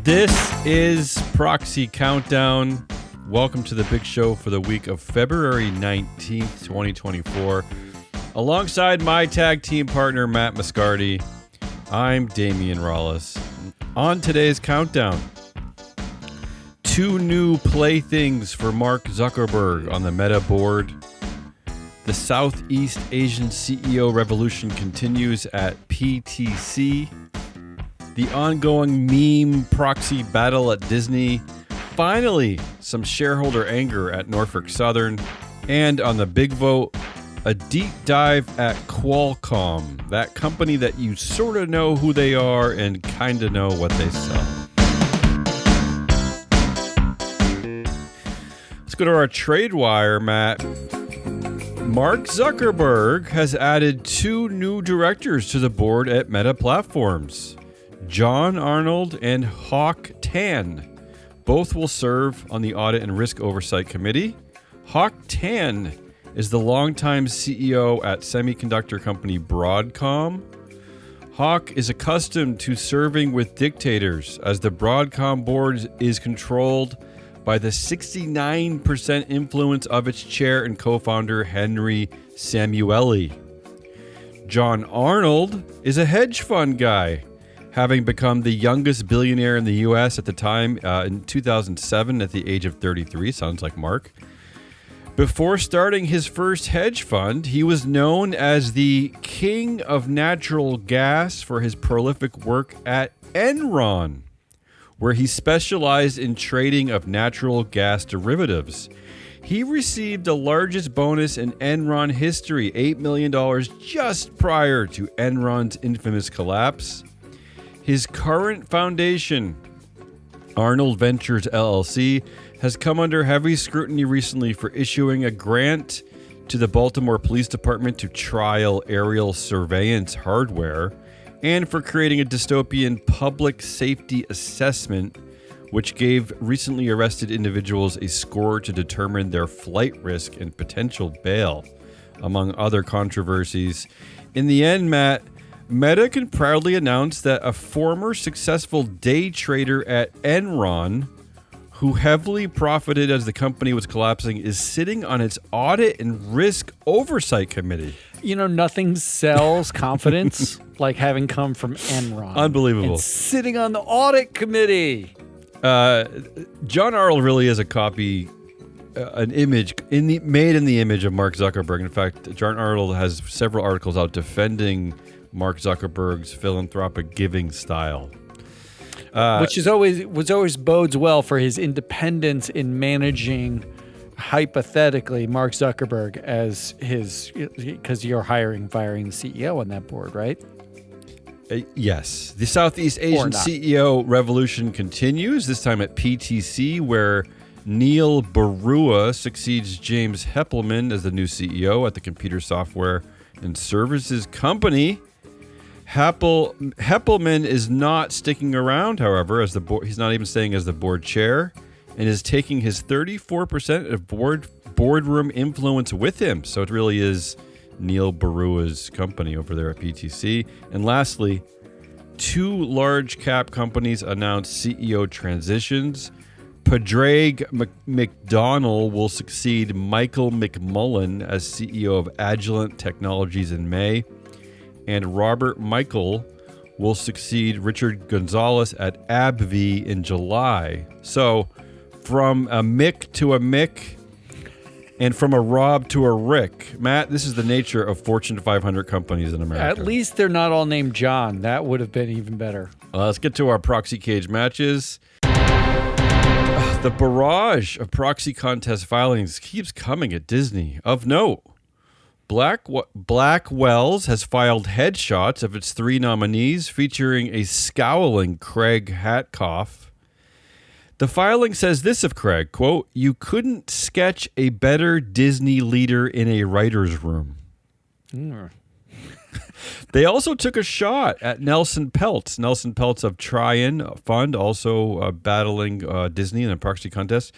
This is Proxy Countdown. Welcome to the big show for the week of February 19th, 2024. Alongside my tag team partner, Matt Moscardi, I'm Damian Rollis. On today's countdown, 2 new playthings for Mark Zuckerberg on the Meta board. The Southeast Asian CEO revolution continues at PTC. The ongoing meme proxy battle at Disney. Finally, some shareholder anger at Norfolk Southern. And on the big vote, a deep dive at Qualcomm, that company that you sort of know who they are and kind of know what they sell. Let's go to our trade wire, Matt. Mark Zuckerberg has added 2 new directors to the board at Meta Platforms. John Arnold and Hock Tan. Both will serve on the Audit and Risk Oversight Committee. Hock Tan is the longtime CEO at semiconductor company Broadcom. Hock is accustomed to serving with dictators, as the Broadcom board is controlled by the 69% influence of its chair and co-founder Henry Samueli. John Arnold is a hedge fund guy, having become the youngest billionaire in the U.S. at the time in 2007 at the age of 33. Sounds like Mark. Before starting his first hedge fund, he was known as the king of natural gas for his prolific work at Enron, where he specialized in trading of natural gas derivatives. He received the largest bonus in Enron history, $8 million, just prior to Enron's infamous collapse. His current foundation, Arnold Ventures LLC, has come under heavy scrutiny recently for issuing a grant to the Baltimore Police Department to trial aerial surveillance hardware, and for creating a dystopian public safety assessment, which gave recently arrested individuals a score to determine their flight risk and potential bail, among other controversies. In the end, Matt, Meta can proudly announce that a former successful day trader at Enron, who heavily profited as the company was collapsing, is sitting on its Audit and Risk Oversight Committee. You know, nothing sells confidence like having come from Enron. Unbelievable. And sitting on the Audit Committee. John Arnold really is a copy, an image made in the image of Mark Zuckerberg. In fact, John Arnold has several articles out defending Mark Zuckerberg's philanthropic giving style, which is always bodes well for his independence in managing, hypothetically, Mark Zuckerberg as his, because you're firing the CEO on that board, right? Yes. The Southeast Asian CEO revolution continues, this time at PTC, where Neil Barua succeeds James Heppelman as the new CEO at the computer software and services company. Heppelman is not sticking around, however, as the board. He's not even staying as the board chair, and is taking his 34% of boardroom influence with him. So it really is Neil Barua's company over there at PTC. And lastly, 2 large cap companies announced CEO transitions. Padraig McDonnell will succeed Michael McMullen as CEO of Agilent Technologies in May, and Robert Michael will succeed Richard Gonzalez at AbbVie in July. So, from a Mick to a Mick, and from a Rob to a Rick. Matt, this is the nature of Fortune 500 companies in America. At least they're not all named John. That would have been even better. Let's get to our proxy cage matches. The barrage of proxy contest filings keeps coming at Disney. Of note, Blackwells has filed headshots of its 3 nominees, featuring a scowling Craig Hatkoff. The filing says this of Craig, quote, "You couldn't sketch a better Disney leader in a writer's room." They also took a shot at Nelson Peltz. Nelson Peltz of Tryon Fund, also battling Disney in a proxy contest,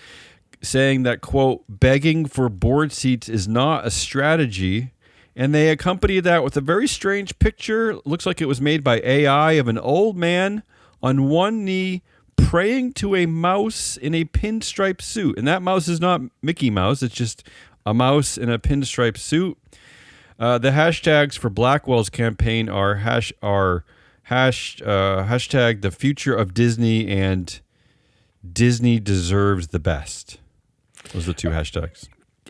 saying that, quote, "Begging for board seats is not a strategy." And they accompanied that with a very strange picture. Looks like it was made by AI of an old man on one knee praying to a mouse in a pinstripe suit. And that mouse is not Mickey Mouse. It's just a mouse in a pinstripe suit. The hashtags for Blackwell's campaign are hashtag the future of Disney and Disney deserves the best. Those are the two hashtags.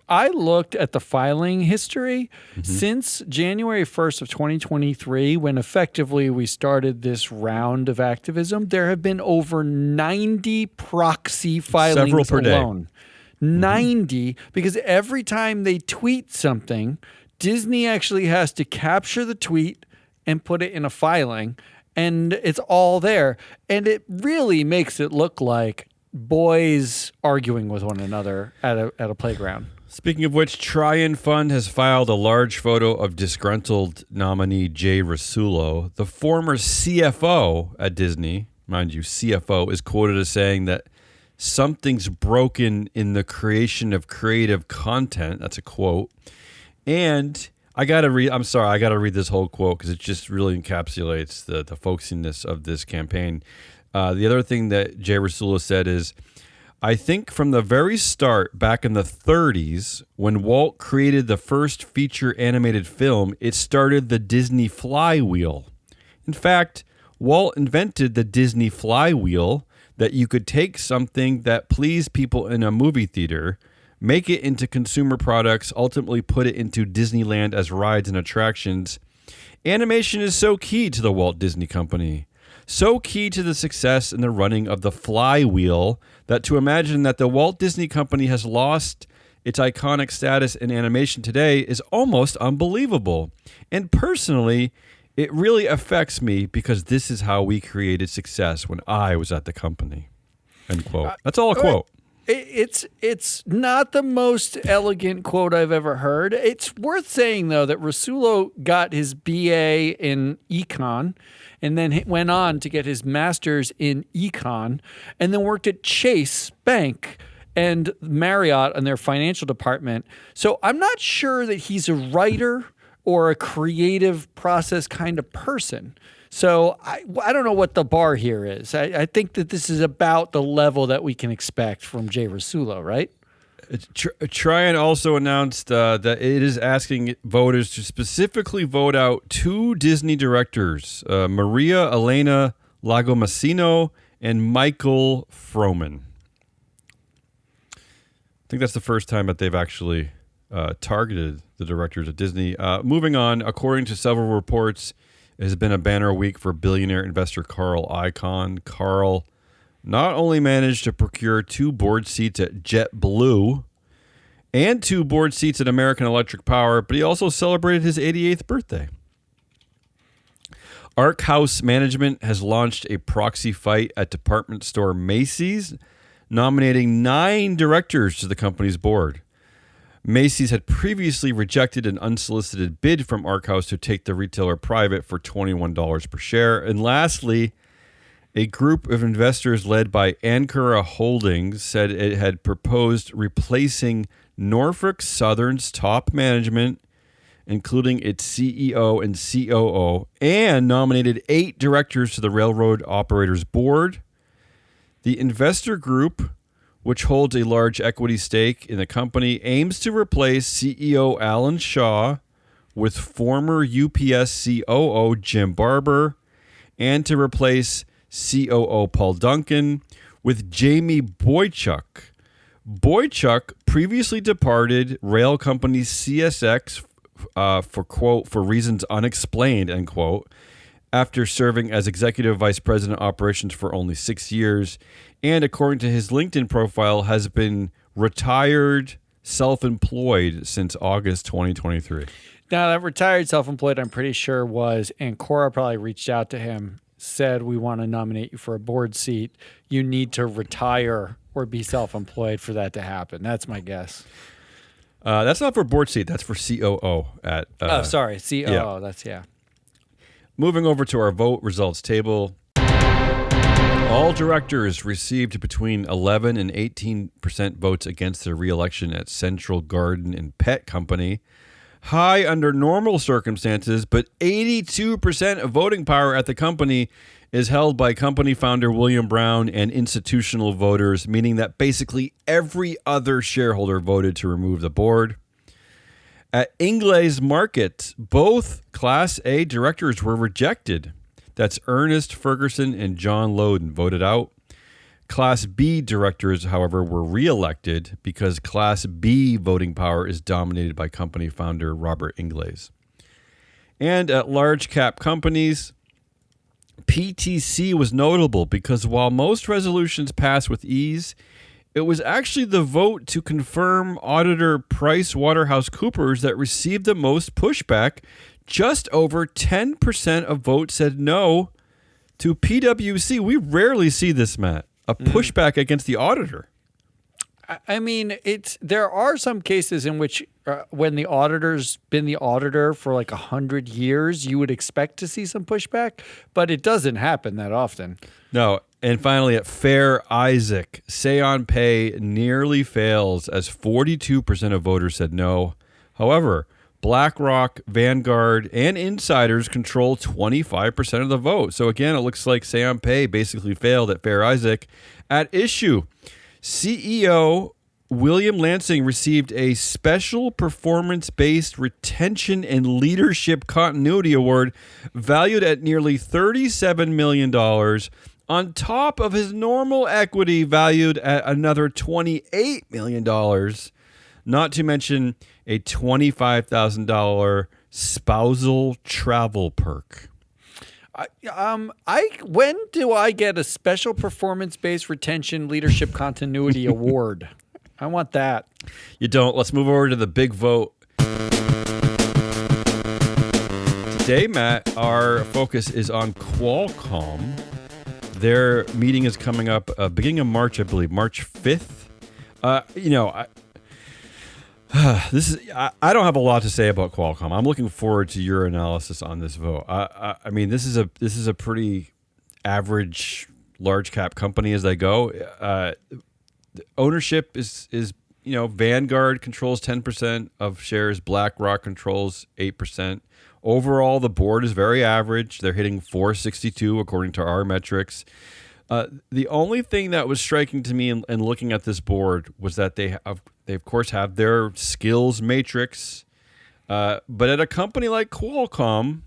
I looked at the filing history since January 1st of 2023, when effectively we started this round of activism. There have been over 90 proxy filings Several per alone. day. 90, because every time they tweet something, Disney actually has to capture the tweet and put it in a filing, and it's all there. And it really makes it look like boys arguing with one another at a playground. Speaking of which, Tryon Fund has filed a large photo of disgruntled nominee Jay Rasulo. The former CFO at Disney, mind you, CFO, is quoted as saying that something's broken in the creation of creative content. That's a quote. And I got to read this whole quote because it just really encapsulates the folksiness of this campaign. The other thing that Jay Rasulo said is, I think from the very start, back in the 30s, when Walt created the first feature animated film, it started the Disney flywheel. In fact, Walt invented the Disney flywheel, that you could take something that pleased people in a movie theater, make it into consumer products, ultimately put it into Disneyland as rides and attractions. Animation is so key to the Walt Disney Company. So key to the success and the running of the flywheel that to imagine that the Walt Disney Company has lost its iconic status in animation today is almost unbelievable. And personally, it really affects me because this is how we created success when I was at the company. End quote. That's all a quote. It's not the most elegant quote I've ever heard. It's worth saying, though, that Rasulo got his BA in econ and then went on to get his master's in econ and then worked at Chase Bank and Marriott in their financial department. So I'm not sure that he's a writer or a creative process kind of person. So I don't know what the bar here is. I think that this is about the level that we can expect from Jay Rasulo, right? Tryon also announced that it is asking voters to specifically vote out 2 Disney directors, Maria Elena Lagomasino and Michael Froman. I think that's the first time that they've actually targeted the directors of Disney. Moving on, according to several reports, it has been a banner week for billionaire investor Carl Icahn. Carl not only managed to procure 2 board seats at JetBlue and 2 board seats at American Electric Power, but he also celebrated his 88th birthday. Arc House Management has launched a proxy fight at department store Macy's, nominating 9 directors to the company's board. Macy's had previously rejected an unsolicited bid from Arc House to take the retailer private for $21 per share. And lastly, a group of investors led by Ankara Holdings said it had proposed replacing Norfolk Southern's top management, including its CEO and COO, and nominated 8 directors to the Railroad Operators Board. The investor group, which holds a large equity stake in the company, aims to replace CEO Alan Shaw with former UPS COO Jim Barber and to replace COO Paul Duncan with Jamie Boychuk. Boychuk previously departed rail company CSX for, quote, for reasons unexplained, end quote, after serving as executive vice president of operations for only 6 years, and according to his LinkedIn profile, has been retired, self-employed since August 2023. Now, that retired self-employed, I'm pretty sure was, and Cora probably reached out to him, said, we want to nominate you for a board seat. You need to retire or be self-employed for that to happen. That's my guess. That's not for board seat. That's for COO. COO. Yeah. That's, yeah. Moving over to our vote results table. All directors received between 11 and 18% votes against their re-election at Central Garden and Pet Company. High under normal circumstances, but 82% of voting power at the company is held by company founder William Brown and institutional voters, meaning that basically every other shareholder voted to remove the board. At Ingles Market, both Class A directors were rejected. That's Ernest Ferguson and John Loden voted out. Class B directors, however, were reelected because Class B voting power is dominated by company founder Robert Ingles. And at large cap companies, PTC was notable because while most resolutions passed with ease, it was actually the vote to confirm auditor PricewaterhouseCoopers that received the most pushback. Just over 10% of votes said no to PwC. We rarely see this, Matt. A pushback against the auditor. I mean, there are some cases in which when the auditor's been the auditor for like 100 years, you would expect to see some pushback, but it doesn't happen that often. No. And finally, at Fair Isaac, Say on Pay nearly fails as 42% of voters said no. However, BlackRock, Vanguard, and insiders control 25% of the vote. So again, it looks like Say on Pay basically failed at Fair Isaac. At issue, CEO William Lansing received a special performance-based retention and leadership continuity award valued at nearly $37 million on top of his normal equity valued at another $28 million, not to mention a $25,000 spousal travel perk. When do I get a special performance-based retention leadership continuity award? I want that. You don't. Let's move over to the big vote. Today, Matt, our focus is on Qualcomm. Their meeting is coming up beginning of March, I believe, March 5th. I don't have a lot to say about Qualcomm. I'm looking forward to your analysis on this vote. I mean, this is a pretty average large cap company as they go. Ownership is Vanguard controls 10% of shares. BlackRock controls 8%. Overall, the board is very average. They're hitting 462 according to our metrics. The only thing that was striking to me in looking at this board was that they of course have their skills matrix, but at a company like Qualcomm,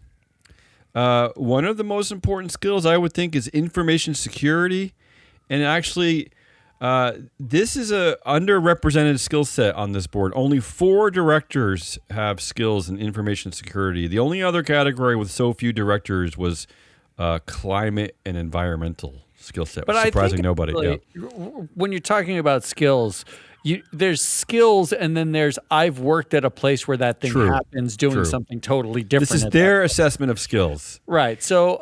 one of the most important skills I would think is information security, and actually, this is a underrepresented skill set on this board. Only 4 directors have skills in information security. The only other category with so few directors was climate and environmental skill set, but surprising nobody. When you're talking about skills, there's skills, and then there's I've worked at a place where that thing happens, doing something totally different. This is their assessment of skills, right? So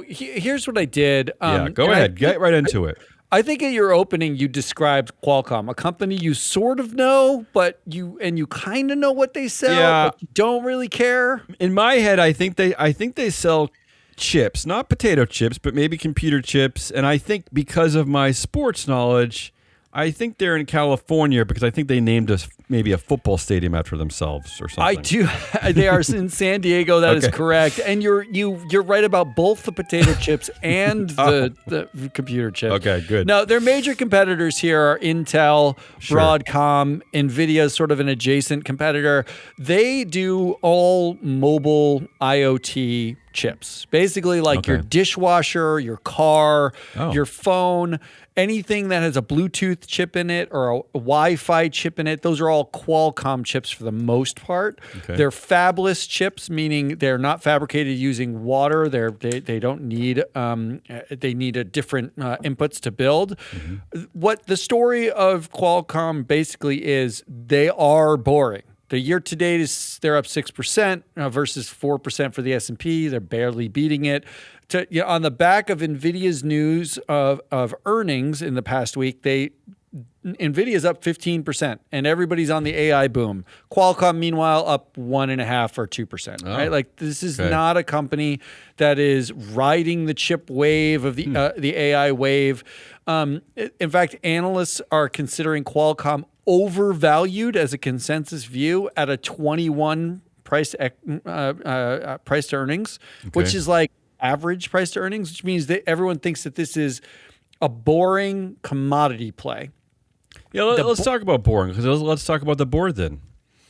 here's what I did. Go ahead, get right into it. I think in your opening you described Qualcomm, a company you sort of know, but you kind of know what they sell, but you don't really care. In my head, I think they sell chips, not potato chips, but maybe computer chips. And I think because of my sports knowledge, I think they're in California because I think they named maybe a football stadium after themselves or something. I do. They are in San Diego. That is correct. And you're right about both the potato chips and the computer chips. Okay, good. Now, their major competitors here are Intel, Broadcom, NVIDIA is sort of an adjacent competitor. They do all mobile IoT chips, basically like your dishwasher, your car, your phone. Anything that has a Bluetooth chip in it or a Wi-Fi chip in it, those are all Qualcomm chips for the most part. Okay. They're fabless chips, meaning they're not fabricated using water. They don't need they need a different inputs to build. Mm-hmm. What the story of Qualcomm basically is, they are boring. The year to date they're up 6% versus 4% for the S&P. They're barely beating it. On the back of NVIDIA's news of earnings in the past week, NVIDIA's up 15%, and everybody's on the AI boom. Qualcomm, meanwhile, up 1.5% or 2%. Right? Like, this is not a company that is riding the chip wave of the AI wave. In fact, analysts are considering Qualcomm overvalued as a consensus view at a 21 price to earnings, which is like average price to earnings, which means that everyone thinks that this is a boring commodity play. Yeah, let's talk about boring, because let's talk about the board then.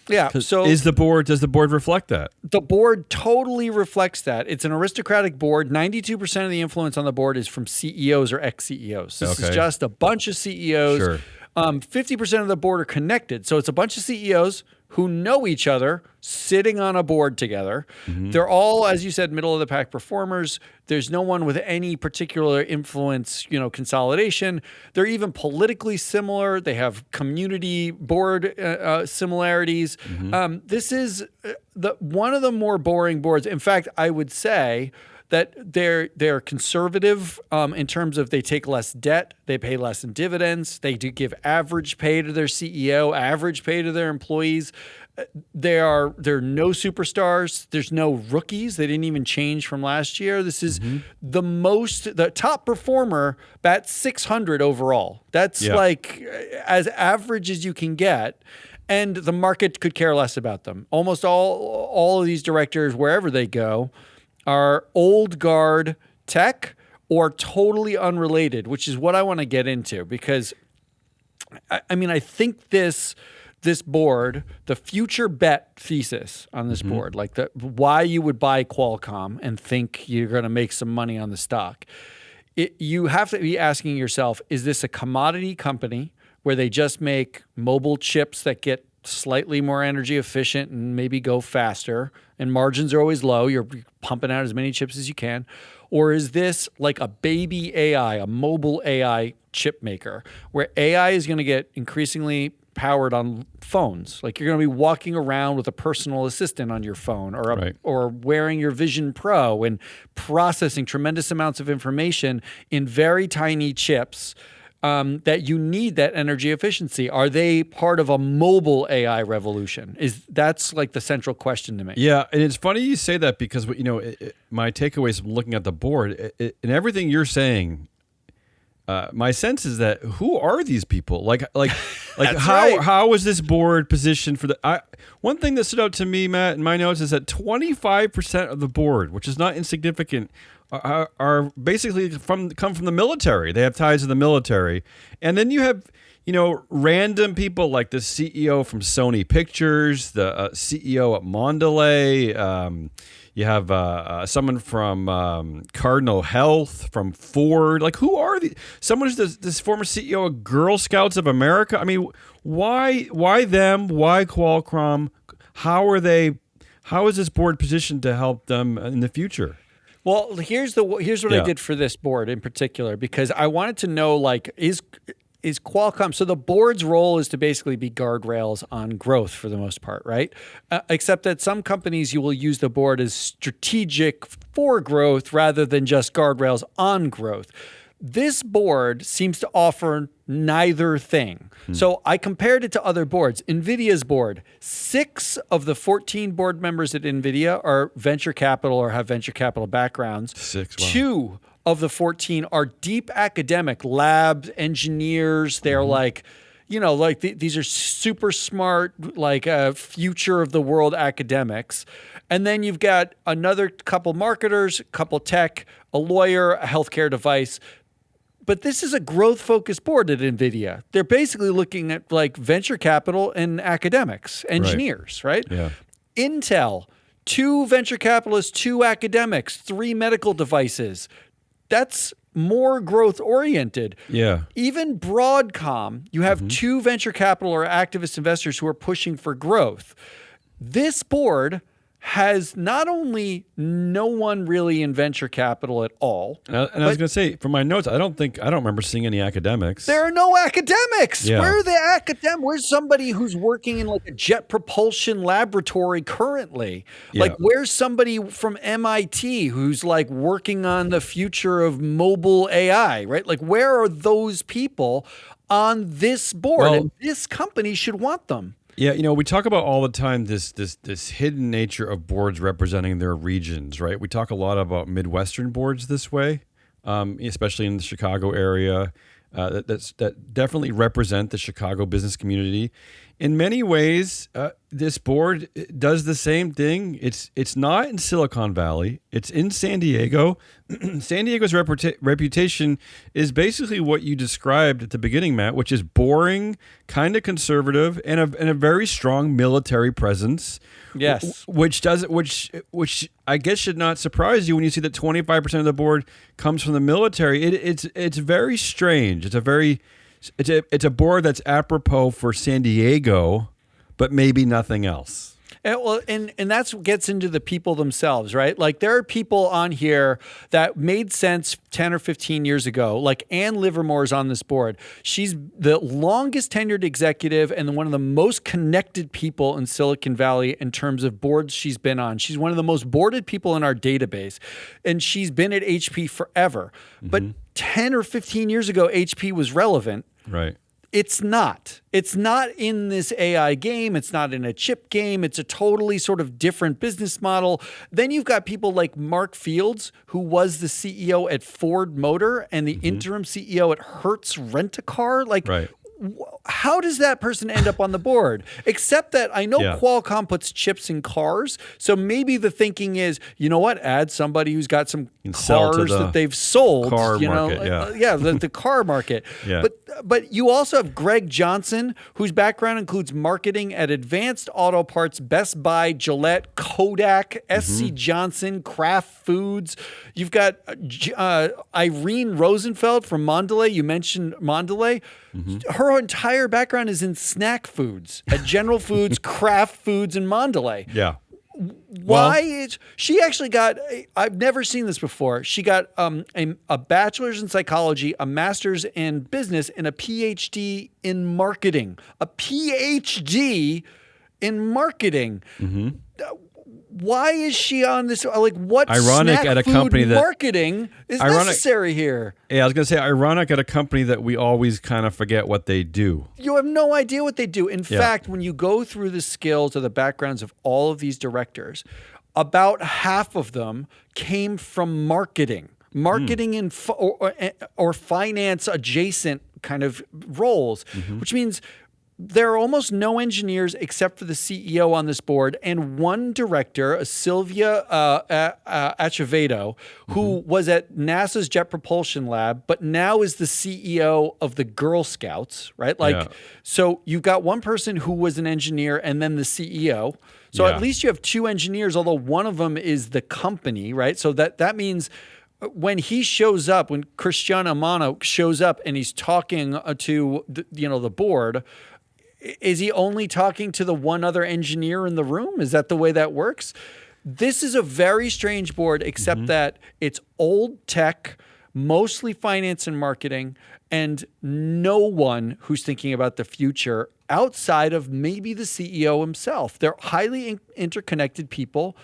Yeah. So does the board reflect that? The board totally reflects that. It's an aristocratic board. 92% of the influence on the board is from CEOs or ex-CEOs. This is just a bunch of CEOs. Sure. 50% of the board are connected. So it's a bunch of CEOs who know each other sitting on a board together. Mm-hmm. They're all, as you said, middle of the pack performers. There's no one with any particular influence, consolidation. They're even politically similar. They have community board similarities. Mm-hmm. This is one of the more boring boards. In fact, I would say that they're conservative in terms of they take less debt, they pay less in dividends, they do give average pay to their CEO, average pay to their employees. There are no superstars, there's no rookies. They didn't even change from last year. This is the top performer bats 600 overall. That's like as average as you can get. And the market could care less about them. Almost all of these directors, wherever they go, are old guard tech or totally unrelated, which is what I want to get into, because I think this board, the future bet thesis on this board, like why you would buy Qualcomm and think you're going to make some money on the stock, you have to be asking yourself, is this a commodity company where they just make mobile chips that get slightly more energy efficient and maybe go faster, and margins are always low, you're pumping out as many chips as you can? Or is this like a baby AI, a mobile AI chip maker, where AI is going to get increasingly powered on phones? Like you're going to be walking around with a personal assistant on your phone, or wearing your Vision Pro and processing tremendous amounts of information in very tiny chips that you need that energy efficiency. Are they part of a mobile AI revolution? That's like the central question to me. Yeah, and it's funny you say that, because my takeaways from looking at the board and everything you're saying, my sense is that who are these people? Like how is this board positioned for the? One thing that stood out to me, Matt, in my notes is that 25% of the board, which is not insignificant, are basically come from the military. They have ties to the military. And then you have, random people like the CEO from Sony Pictures, the CEO at Mondelez. You have someone from Cardinal Health, from Ford. Like, who are these? Someone who's this former CEO of Girl Scouts of America. I mean, why them? Why Qualcomm? How is this board positioned to help them in the future? Well, here's what I did for this board in particular, because I wanted to know, like, is Qualcomm, so the board's role is to basically be guardrails on growth for the most part, right? Except that some companies, you will use the board as strategic for growth rather than just guardrails on growth. This board seems to offer neither thing. So I compared it to other boards. NVIDIA's board, 6 of the 14 board members at NVIDIA are venture capital or have venture capital backgrounds. 6, wow. 2 of the 14 are deep academic lab engineers. They're these are super smart, like future of the world academics. And then you've got another couple marketers, a couple tech, a lawyer, a healthcare device. But this is a growth-focused board at NVIDIA. They're basically looking at like venture capital and academics, engineers, right? Yeah. Intel, 2 venture capitalists, 2 academics, 3 medical devices. That's more growth-oriented. Yeah. Even Broadcom, you have 2 venture capital or activist investors who are pushing for growth. This board has not only no one really in venture capital at all. And I was going to say, from my notes, I don't remember seeing any academics. There are no academics. Yeah. Where are the academics? Where's somebody who's working in like a jet propulsion laboratory currently? Yeah. Like, where's somebody from MIT who's like working on the future of mobile AI, right? Like, where are those people on this board? Well, and this company should want them. Yeah, we talk about all the time this hidden nature of boards representing their regions, right? We talk a lot about Midwestern boards this way, especially in the Chicago area, that definitely represent the Chicago business community. in many ways, this board does the same thing. It's not in Silicon Valley. It's in San Diego. San Diego's reputation is basically what you described at the beginning, Matt, which is boring, kind of conservative, and a very strong military presence. Yes, which I guess should not surprise you when you see that 25% of the board comes from the military. It's very strange. It's a board that's apropos for San Diego, but maybe nothing else. And that's what gets into the people themselves, right? Like there are people on here that made sense 10 or 15 years ago. Like Ann Livermore is on this board. She's the longest tenured executive and one of the most connected people in Silicon Valley in terms of boards she's been on. She's one of the most boarded people in our database, and she's been at HP forever. Mm-hmm. But 10 or 15 years ago, HP was relevant. Right. It's not. It's not in this AI game. It's not in a chip game. It's a totally sort of different business model. Then you've got people like Mark Fields, who was the CEO at Ford Motor and the interim CEO at Hertz Rent-A-Car. Like, right. How does that person end up on the board? Except that I know Qualcomm puts chips in cars. So maybe the thinking is, you know what? Add somebody who's got some cars that they've sold. Car you know, market, the car market. Yeah. But you also have Greg Johnson, whose background includes marketing at Advanced Auto Parts, Best Buy, Gillette, Kodak, SC Johnson, Kraft Foods. You've got Irene Rosenfeld from Mondelez. You mentioned Mondelez. Her entire background is in snack foods at General Foods, Kraft Foods, and Mondelez. Yeah. She actually got, I've never seen this before. She got a bachelor's in psychology, a master's in business, and a PhD in marketing. A PhD in marketing. Why is she on this? Like, what ironic snack at a food company that marketing is necessary here? Yeah, I was going to say ironic at a company that we always kind of forget what they do. You have no idea what they do. In fact, when you go through the skills or the backgrounds of all of these directors, about half of them came from marketing or finance adjacent kind of roles, which means there are almost no engineers except for the CEO on this board and one director, Sylvia Acevedo, who was at NASA's Jet Propulsion Lab, but now is the CEO of the Girl Scouts, right? So you've got one person who was an engineer and then the CEO. So at least you have two engineers, although one of them is the company, right? So that means when he shows up, when Cristiano Amano shows up and he's talking to the board, is he only talking to the one other engineer in the room? Is that the way that works? This is a very strange board, except that it's old tech, mostly finance and marketing, and no one who's thinking about the future outside of maybe the CEO himself. They're highly interconnected people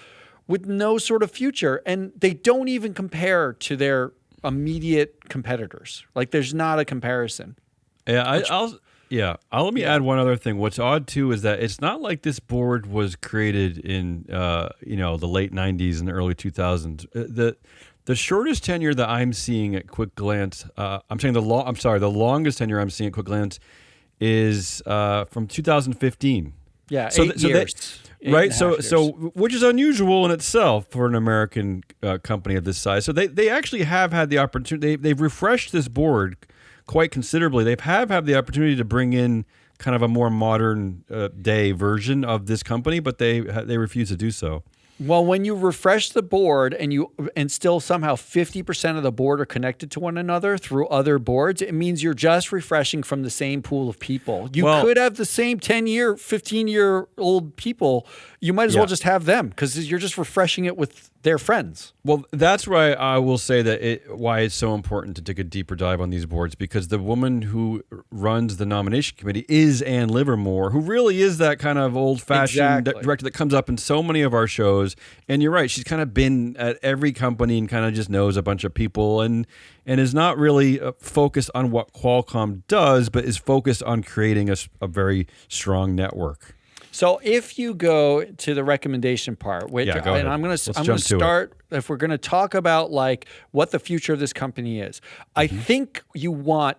with no sort of future, and they don't even compare to their immediate competitors. Like, there's not a comparison. Let me add one other thing. What's odd too is that it's not like this board was created in the late 90s and the early 2000s. The shortest tenure that I'm seeing at quick glance, the longest tenure I'm seeing at quick glance is from 2015. Yeah, 8 years. Right, so which is unusual in itself for an American company of this size. So they actually have had the opportunity. They've refreshed this board quite considerably. They have had the opportunity to bring in kind of a more modern day version of this company, but they refuse to do so. Well, when you refresh the board and still somehow 50% of the board are connected to one another through other boards, it means you're just refreshing from the same pool of people. You could have the same 10-year, 15-year-old people. You might as well just have them because you're just refreshing it with their friends. Well, that's why I will say that why it's so important to take a deeper dive on these boards, because the woman who runs the nomination committee is Ann Livermore, who really is that kind of old-fashioned director that comes up in so many of our shows. And you're right, she's kind of been at every company and kind of just knows a bunch of people and is not really focused on what Qualcomm does, but is focused on creating a very strong network. So if you go to the recommendation part, which Yeah, go ahead. I'm going Let's to jump to it. start, if we're going to talk about like what the future of this company is, I think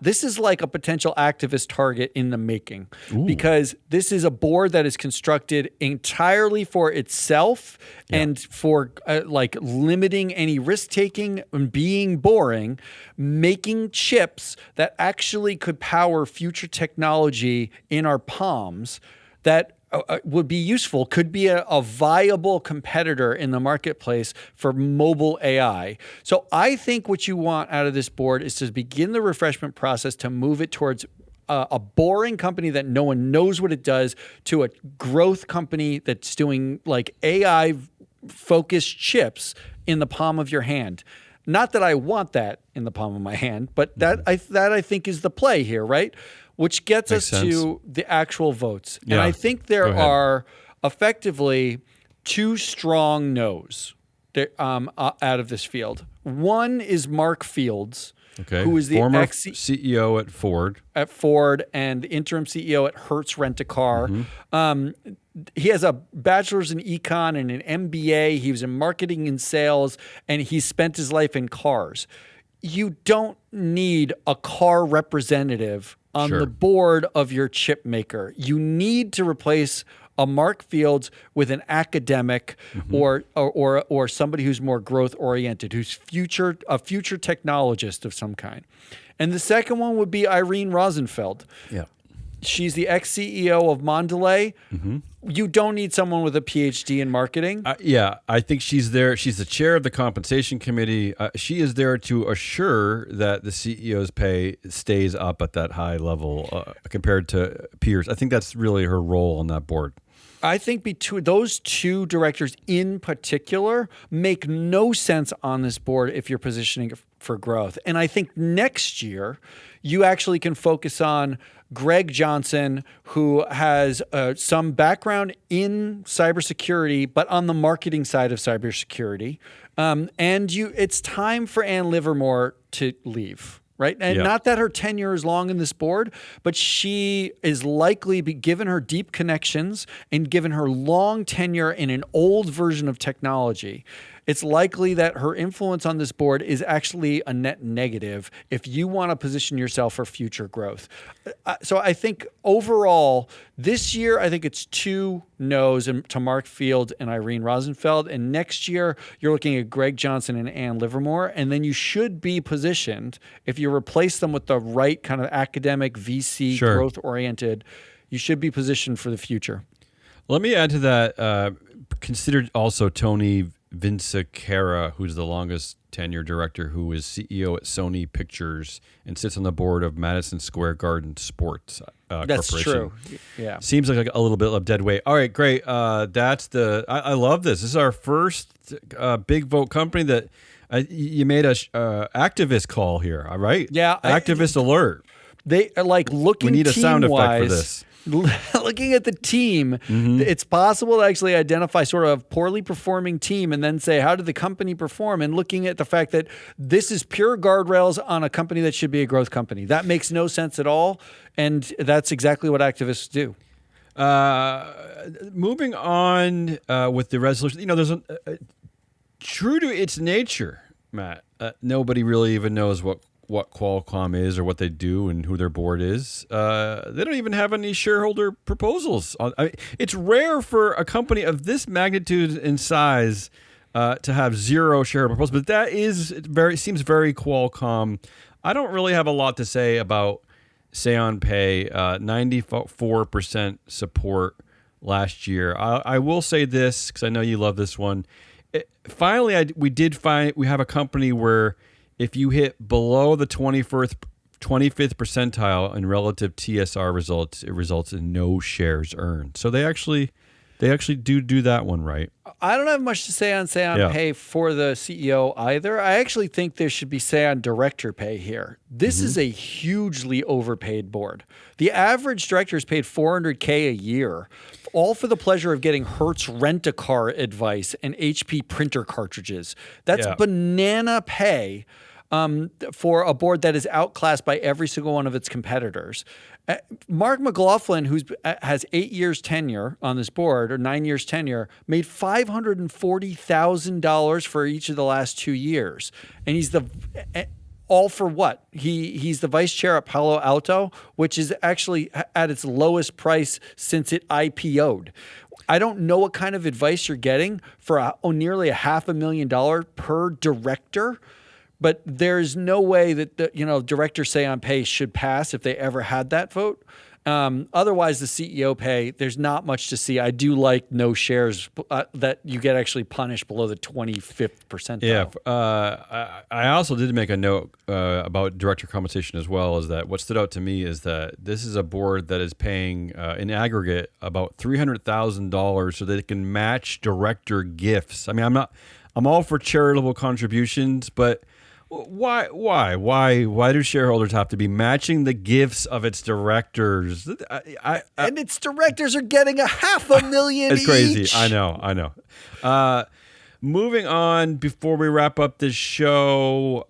this is like a potential activist target in the making, because this is a board that is constructed entirely for itself and for like limiting any risk taking and being boring, making chips that actually could power future technology in our palms that would be useful, could be a viable competitor in the marketplace for mobile AI. So I think what you want out of this board is to begin the refreshment process to move it towards a boring company that no one knows what it does to a growth company that's doing like AI focused chips in the palm of your hand. Not that I want that in the palm of my hand, but that I think is the play here, right? Which gets Makes us sense. to the actual votes. Yeah. And I think Go there ahead. are effectively two strong no's out of this field. One is Mark Fields, Okay. who is the former CEO at Ford. at Ford and the interim CEO at Hertz Rent-A-Car. He has a bachelor's in econ and an MBA. He was in marketing and sales, and he spent his life in cars. You don't need a car representative on Sure. the board of your chip maker. You need to replace a Mark Fields with an academic or somebody who's more growth oriented, who's a future technologist of some kind. And the second one would be Irene Rosenfeld. Yeah. She's the ex-CEO of Mondelez. You don't need someone with a PhD in marketing. Yeah, I think she's there. She's the chair of the compensation committee. She is there to assure that the CEO's pay stays up at that high level compared to peers. I think that's really her role on that board. I think between those two directors in particular make no sense on this board if you're positioning for growth. And I think next year you actually can focus on Greg Johnson, who has some background in cybersecurity, but on the marketing side of cybersecurity. It's time for Ann Livermore to leave. Right. And not that her tenure is long in this board, but she is likely, given her deep connections and given her long tenure in an old version of technology, it's likely that her influence on this board is actually a net negative if you want to position yourself for future growth. So I think overall, this year, I think it's 2 no's to Mark Field and Irene Rosenfeld. And next year, you're looking at Greg Johnson and Ann Livermore. And then you should be positioned, if you replace them with the right kind of academic, VC, growth-oriented, you should be positioned for the future. Let me add to that. Consider also Tony Vinciquerra, who's the longest tenure director, who is CEO at Sony Pictures and sits on the board of Madison Square Garden Sports That's Corporation. true. Yeah. Seems like a little bit of dead weight. All right, great. I love this. This is our first big vote company that you made a activist call here. All right. Yeah. Activist alert. They are like looking. We need a sound effect for this. Looking at the team, it's possible to actually identify sort of a poorly performing team and then say, how did the company perform? And looking at the fact that this is pure guardrails on a company that should be a growth company. That makes no sense at all. And that's exactly what activists do. Moving on with the resolution, there's true to its nature, Matt. Nobody really even knows what Qualcomm is or what they do and who their board is. They don't even have any shareholder proposals. It's rare for a company of this magnitude and size to have 0 shareholder proposals, but that seems very Qualcomm. I don't really have a lot to say about Seon Pei. 94% support last year. I will say this because I know you love this one. Finally, we have a company where if you hit below the 25th percentile in relative TSR results, it results in no shares earned. So they actually do that one right. I don't have much to say on pay for the CEO either. I actually think there should be on director pay here. This is a hugely overpaid board. The average director is paid $400K a year, all for the pleasure of getting Hertz Rent-A-Car advice and HP printer cartridges. That's banana pay. for a board that is outclassed by every single one of its competitors. Mark McLaughlin, who has 8 years tenure on this board, or 9 years tenure, made $540,000 for each of the last 2 years. And he's all for what? He's the vice chair at Palo Alto, which is actually at its lowest price since it IPO'd. I don't know what kind of advice you're getting for nearly $500,000 per director, but there's no way that director say on pay should pass if they ever had that vote. Otherwise, the CEO pay, there's not much to see. I do like no shares that you get actually punished below the 25th percentile. Yeah. I also did make a note about director compensation as well, is that what stood out to me is that this is a board that is paying in aggregate about $300,000 so that it can match director gifts. I mean, I'm all for charitable contributions, but why do shareholders have to be matching the gifts of its directors? And its directors are getting $500,000 It's crazy. each. I know. Moving on, before we wrap up this show,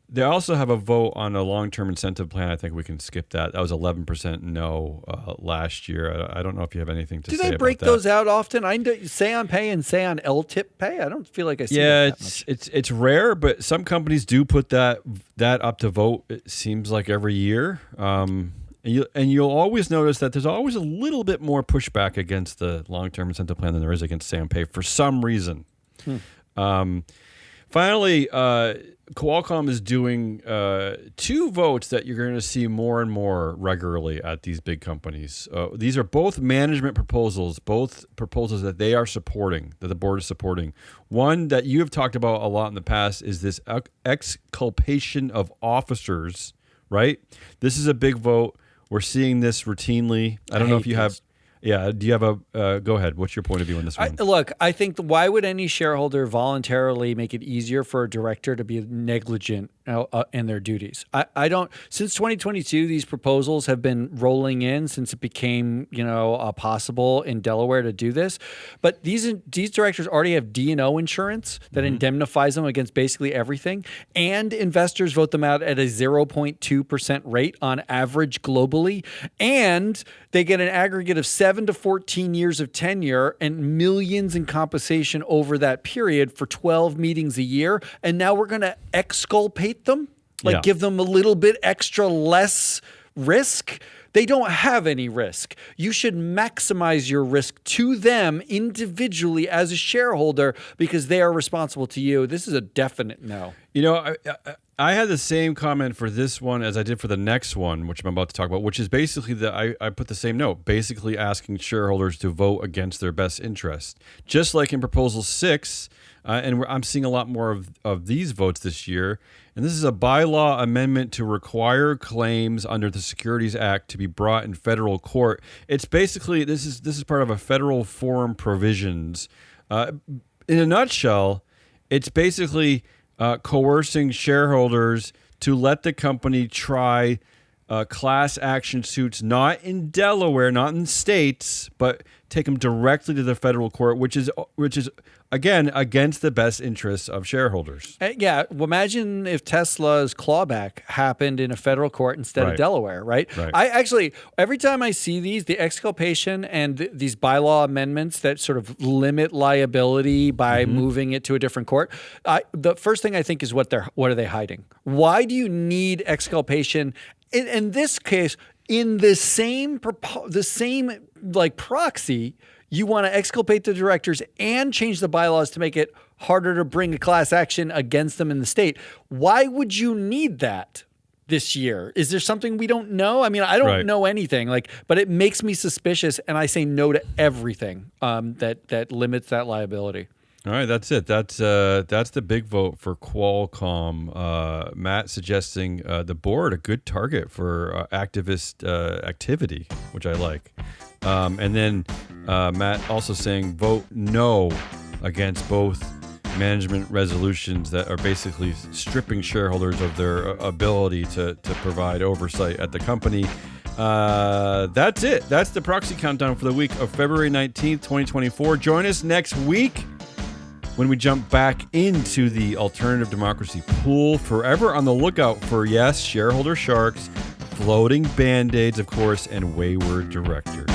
they also have a vote on a long-term incentive plan. I think we can skip that. That was 11% no last year. I don't know if you have anything to say about that. Do they break those out often? I say on pay and say on LTIP pay. I don't feel like I see that much. It's rare, but some companies do put that up to vote. It seems like every year. And you'll always notice that there's always a little bit more pushback against the long-term incentive plan than there is against say on pay for some reason. Finally, Qualcomm is doing 2 votes that you're going to see more and more regularly at these big companies. These are both management proposals, both proposals that they are supporting, that the board is supporting. One that you have talked about a lot in the past is this exculpation of officers, right? This is a big vote. We're seeing this routinely. I don't know if you have... Yeah. Do you have go ahead. What's your point of view on this one? I think why would any shareholder voluntarily make it easier for a director to be negligent in their duties? I don't. Since 2022, these proposals have been rolling in since it became possible in Delaware to do this. But these directors already have D&O insurance that indemnifies them against basically everything, and investors vote them out at a 0.2% rate on average globally, and they get an aggregate of 7 to 14 years of tenure and millions in compensation over that period for 12 meetings a year. And now we're going to exculpate them, give them a little bit extra less risk. They don't have any risk. You should maximize your risk to them individually as a shareholder because they are responsible to you. This is a definite no. I had the same comment for this one as I did for the next one, which I'm about to talk about, which is basically that I put the same note, basically asking shareholders to vote against their best interest. Just like in Proposal 6, and I'm seeing a lot more of these votes this year, and this is a bylaw amendment to require claims under the Securities Act to be brought in federal court. It's basically, this is part of a federal forum provisions. In a nutshell, it's basically... coercing shareholders to let the company try class action suits, not in Delaware, not in states, but take them directly to the federal court, which is again against the best interests of shareholders. Yeah, well, imagine if Tesla's clawback happened in a federal court instead of Delaware, right? I actually, every time I see the exculpation and these bylaw amendments that sort of limit liability by moving it to a different court, the first thing I think is what are they hiding? Why do you need exculpation? In this case, in the same proxy, you want to exculpate the directors and change the bylaws to make it harder to bring a class action against them in the state. Why would you need that this year? Is there something we don't know? I mean, I don't know anything, but it makes me suspicious, and I say no to everything that limits that liability. All right, that's it. That's the big vote for Qualcomm. Matt suggesting the board a good target for activist activity, which I like. And then Matt also saying vote no against both management resolutions that are basically stripping shareholders of their ability to provide oversight at the company. That's it. That's the proxy countdown for the week of February 19th, 2024. Join us next week when we jump back into the alternative democracy pool. Forever on the lookout for, yes, shareholder sharks, floating band-aids, of course, and wayward directors.